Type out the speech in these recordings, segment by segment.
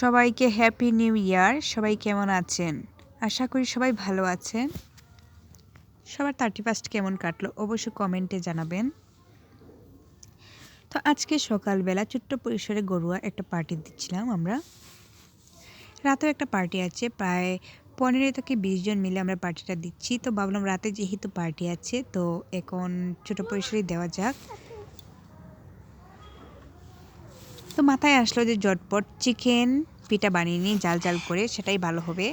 সবাইকে happy new year. সবাই কেমন আছেন? আশা করি সবাই ভালো আছেন। সবার 31st কেমন কাটলো অবশ্যই কমেন্টে জানাবেন। তো আজকে সকালবেলা ছোট্ট পরিসরে ঘরোয়া একটা পার্টি দিচ্ছিলাম আমরা। রাতেও একটা পার্টি আছে, প্রায় 15 থেকে 20 জন মিলে আমরা পার্টিটা দিচ্ছি। তো ভাবলাম রাতে যেহেতু পার্টি আছে তো এখন ছোট পরিসরেই দেওয়া যাক। তো মাথায় আসলো যে ঝটপট চিকেন পিঠা বানিয়ে নিই জাল জাল করে, সেটাই ভালো হবে।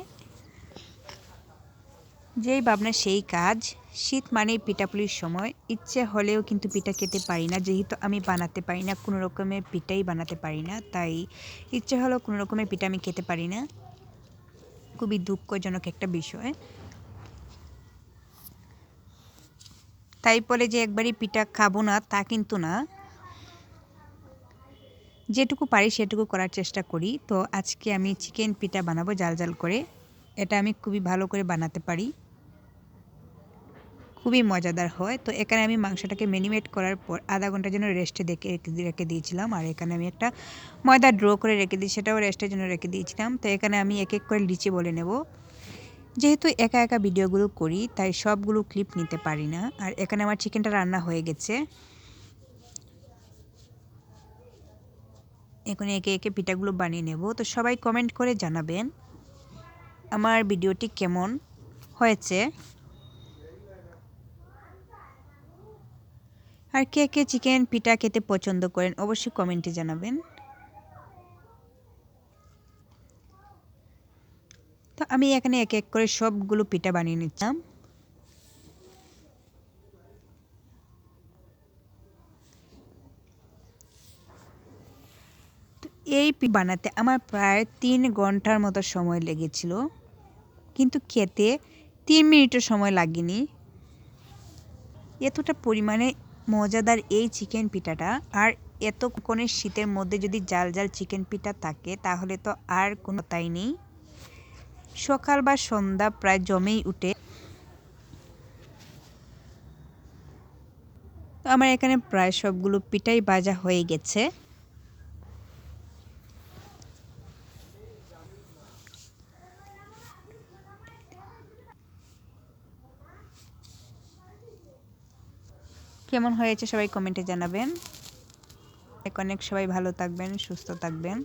যেই ভাবনা সেই কাজ। শীত মানেই পিঠাপুলির সময়। ইচ্ছে হলেও কিন্তু পিঠা খেতে পারি না, যেহেতু আমি বানাতে পারি না, কোনো রকমের পিঠাই বানাতে পারি না, তাই ইচ্ছে হলেও কোনো রকমের পিঠা আমি খেতে পারি না। খুবই দুঃখজনক একটা বিষয়। তাই বলে যে একবারই পিঠা খাবো না তা কিন্তু না, যেটুকু পারি সেটুকু করার চেষ্টা করি। তো আজকে আমি চিকেন পিঠা বানাবো জাল জাল করে। এটা আমি খুবই ভালো করে বানাতে পারি, খুবই মজাদার হয়। তো এখানে আমি মাংসটাকে ম্যারিনেট করার পর আধা ঘন্টার জন্য রেস্টে রেখে দিয়েছিলাম। আর এখানে আমি একটা ময়দা ড্র করে রেখে দিই, সেটাও রেস্টের জন্য রেখে দিয়েছিলাম। তো এখানে আমি এক এক করে লিচি বলে নেব। যেহেতু একা একা ভিডিওগুলো করি তাই সবগুলো ক্লিপ নিতে পারি না। আর এখানে আমার চিকেনটা রান্না হয়ে গেছে। এখন একে একে পিঠাগুলো বানিয়ে নেব। তো সবাই কমেন্ট করে জানাবেন আমার ভিডিওটি কেমন হয়েছে, আর কে কে চিকেন পিঠা খেতে পছন্দ করেন অবশ্যই কমেন্টে জানাবেন। তো আমি এখানে এক এক করে সবগুলো পিঠা বানিয়ে নিচ্ছিলাম। তো এই বানাতে আমার প্রায় 3 ঘন্টার মতো সময় লেগেছিল, কিন্তু খেতে 3 মিনিটও সময় লাগেনি। এতটা পরিমাণে মজাদার এই চিকেন পিঠাটা। আর এতক্ষণের শীতের মধ্যে যদি জাল জাল চিকেন পিঠা থাকে তাহলে তো আর কোনো তাই নেই। সকাল বা সন্ধ্যা প্রায় জমেই উঠে। তো আমার এখানে প্রায় সবগুলো পিঠাই ভাজা হয়ে গেছে। কেমন হয়েছে সবাই কমেন্টে জানাবেন। অনেক সবাই ভালো থাকবেন, সুস্থ থাকবেন।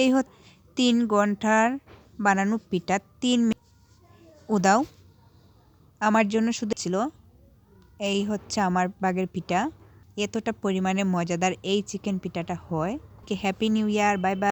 এই 3 ঘন্টার বানানো পিঠা 3 মিনিট উদাও আমার জন্য শুধু ছিল। এই হচ্ছে আমার বাগের পিঠা। এতটা পরিমাণে মজাদার এই চিকেন পিঠাটা হয়। কি happy new year, bye bye.